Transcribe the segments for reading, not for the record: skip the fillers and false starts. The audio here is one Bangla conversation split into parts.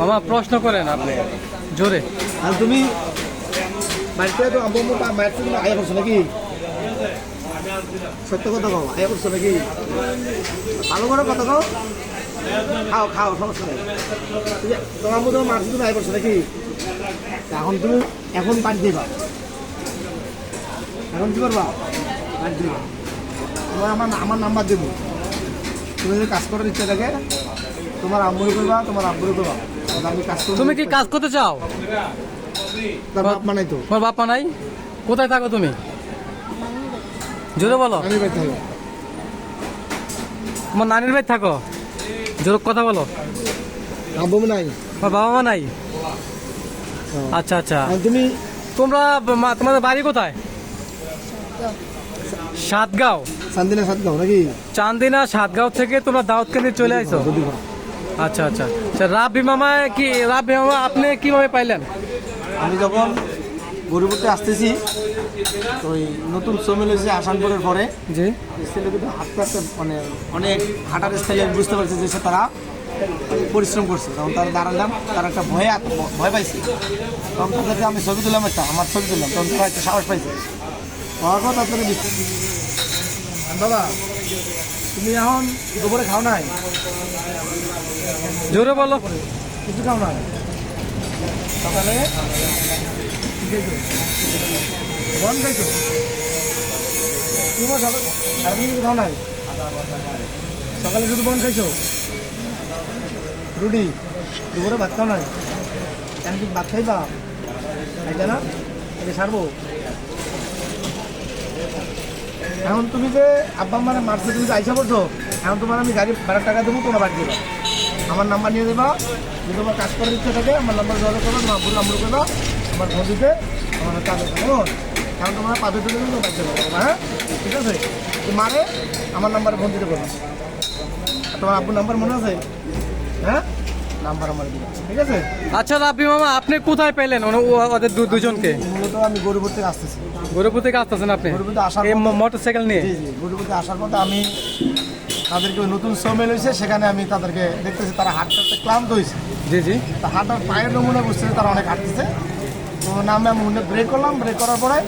মামা প্রশ্ন করেন আপনি জোরে। আর তুমি বাড়িতে তো আব্বু বাড়িতে তুমি আয়া করছো নাকি? সত্য কথা কও, আয়া করছো নাকি? ভালো করে কথা কও। খাও খাও, সমস্যা নেই। তোমার আব্বু তোমার মাছ তুমি আয়া করছো নাকি? এখন তুমি এখন বাড়ি দিবা, এখন কি করবা? বাড়ি দিবা। তোমার আমার নাম্বার দেবো। তুমি যদি কাজ করার ইচ্ছা থাকে তোমার আম্মুরে করবা, তোমার আব্বুরে করবা। আমি কাজ করব। তুমি কি কাজ করতে চাও? তার বাপ মানাই তো। তোমার বাপ্পা নাই? কোথায় থাকো তুমি? জোরে বলো। আমি বাড়ি থাকি। তোমার নানির বাড়ি থাকো? জোরে কথা বলো। আব্বু নাই। তোমার বাবা মা নাই? আচ্ছা আচ্ছা। আর তুমি তোমাদের বাড়ি কোথায়? সাতগাঁও। চান্দিনা সাতগাঁও নাকি? চান্দিনা সাতগাঁও থেকে তোমরা দাউদকান্দি চলে আসছো? আচ্ছা আচ্ছা। রাব্বি মামা আপনি কিভাবে পাইলেন? আমি যখন গরিবতে আসতেছি তো ওই নতুন সমিল হয়েছে আসানপুরের পরে জি। ছেলে দুটো হাঁটতে হাঁটতে মানে অনেক হাঁটার স্টাইলে আমি বুঝতে পারছি যে সে তারা পরিশ্রম করছে। তখন তারা দাঁড়ালাম, তারা একটা ভয় পাইছে। তখন তাদেরকে আমি ছবি তুললাম, আমার ছবি তুললাম, তখন তারা একটা সাহস পাইছে। পাওয়ার পর তাদের বাবা তুমি এখন দুপুরে খাও নাই? জোরে বলো। কিছু খাও নাই? সকালে বন খাইছো? তোমার সারাদিন কিছু খাও নাই? সকালে শুধু বন খাইছো? রুটি? দুপুরে ভাত খাও নাই? এখন কি ভাত খাইবা? খাইতে না? এটা ছাড়বো। এখন তুমি যে আব্বা মানে মারছে, তুমি যে আইসা করছো, এখন তোমার আমি গাড়ি ভাড়ার টাকা দেবো, তোমার বাড়ি দেবা। আমার নাম্বার নিয়ে দেবা। যদি তোমার কাজ করার ইচ্ছা থাকে আমার নাম্বার যোগাযোগ করবে, তোমার আব্বুর নাম্বার করবা, আমার ফোন দিতে আমার কাজ আছে। কেমন? এখন তোমার পাবে তুলে দেবো, বাড়ি দেবো। হ্যাঁ ঠিক আছে? মারে আমার নাম্বারে ফোন দিতে পারবে। তোমার আব্বুর নাম্বার মনে আছে? হ্যাঁ, নাম্বার আমার দিবে, ঠিক আছে? আচ্ছা রাব্বি মামা আপনি কোথায় পেলেন ওদের দুজনকে? মূলত আমি গরিবপুর থেকে আসতেছি। গরিপুর থেকে আসতেছেন আপনি গরিবপুর আসার এই মোটরসাইকেল নিয়ে? জি জি, গরিবপুর আসার পথে আমি তাদেরকে ওই নতুন সমেল হয়েছে, সেখানে আমি তাদেরকে দেখতেছি তারা হাঁটতে ক্লান্ত হয়েছে। জি জি। তা হাঁটার পায়ের নমুনা বুঝতেছে তারা অনেক হাঁটতেছে। তো নামে আমি ব্রেক করলাম, ব্রেক করার পরে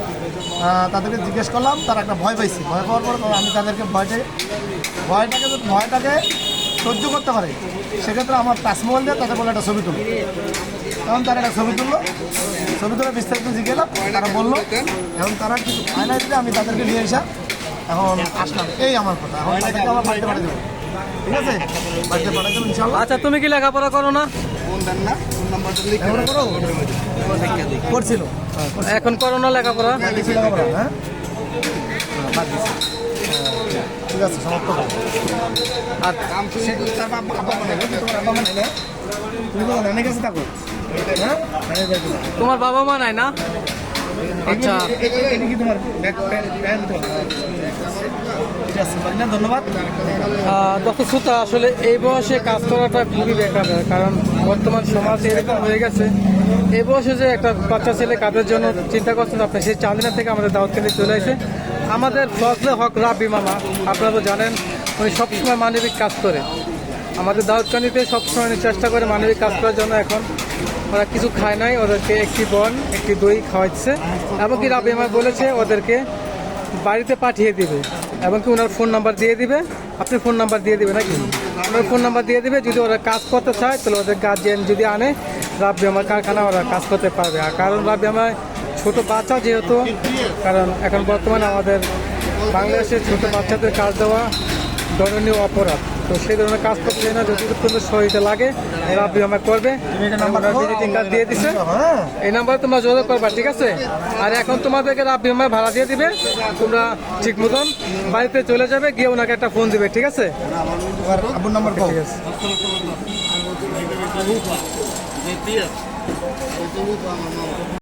তাদেরকে জিজ্ঞেস করলাম, তারা একটা ভয় পাইছে। ভয় পাওয়ার পরে আমি তাদেরকে ভয়টাকে সহ্য করতে পারে সেক্ষেত্রে আমার টাচ মোবাইল দিয়ে তাদের বলে একটা ছবি তুলো। তখন তারা একটা ছবি তুললো, ছবি তুলে বিস্তারিত জিজ্ঞেলাম, তারা বললো। এখন তারা কিছু ফাইনাল দিতে আমি তাদেরকে নিয়ে এসে এখন আসলাম। এই আমার কথা। এখন তাদেরকে আমার বাড়িতে পাঠিয়ে দেবো, ঠিক আছে? বাড়িতে পাঠিয়ে দেবো ইনশাল্লাহ। আচ্ছা তুমি কি লেখাপড়া করো না? করছিল, এখন করো না লেখাপড়া? হ্যাঁ বাদ দিছি। ঠিক আছে, সমাপ্ত করো। আর তার আব্বা বানাইলে তোমার আব্বা বানাইলে তুমি তো নানির কাছে থাকো। হ্যাঁ, নানির কাছে থাকো। তোমার বাবা মা নাই না? আচ্ছা এটা কি তোমার প্যান্ট? ঠিক আছে, ধন্যবাদ। ডক্টর সুতা আসলে এই বয়সে কাজ করাটা খুবই বেকার, কারণ বর্তমান সমাজ এরকম হয়ে গেছে। এই বয়সে যে একটা বাচ্চা ছেলে কাজের জন্য চিন্তা করছেন আপনি, সেই চাঁদিনা থেকে আমাদের দাউদকান্দি চলে এসে আমাদের ফজলে হক রাব্বি মামা, আপনারা তো জানেন উনি সবসময় মানবিক কাজ করে। আমাদের দাউদকান্দিতে সবসময় চেষ্টা করে মানবিক কাজ করার জন্য। এখন ওরা কিছু খায় নাই, ওদেরকে একটি বন একটি দই খাওয়াচ্ছে, এবং কি রাব্বি মামা বলেছে ওদেরকে বাড়িতে পাঠিয়ে দিবে, এবং কি ওনার ফোন নাম্বার দিয়ে দিবে। আপনি ফোন নাম্বার দিয়ে দিবে নাকি? ওনার ফোন নাম্বার দিয়ে দিবে, যদি ওরা কাজ করতে চায় তাহলে ওদের গার্জিয়ান যদি আনে রাব্বি আমার কারখানা ওরা কাজ করতে পারবে। আর কারণ রাব্বি আমার ছোটো বাচ্চা যেহেতু, কারণ এখন বর্তমানে আমাদের বাংলাদেশের ছোটো বাচ্চাদের কাজ দেওয়া দণ্ডনীয় অপরাধ। তো সেই ধরনের কাজ করতে চাই না, যতটুকু শরীরে লাগে রাব্বি আমার করবে। ভিজিটিং কার্ড দিয়ে দিছে, এই নাম্বারে তোমরা যোগাযোগ করবা, ঠিক আছে? আর এখন তোমাদেরকে রাব্বি আমার ভাড়া দিয়ে দিবে, তোমরা ঠিক মতন বাড়িতে চলে যাবে, গিয়ে ওনাকে একটা ফোন দিবে, ঠিক আছে? আব্বুর নাম্বার ঠিক আছে।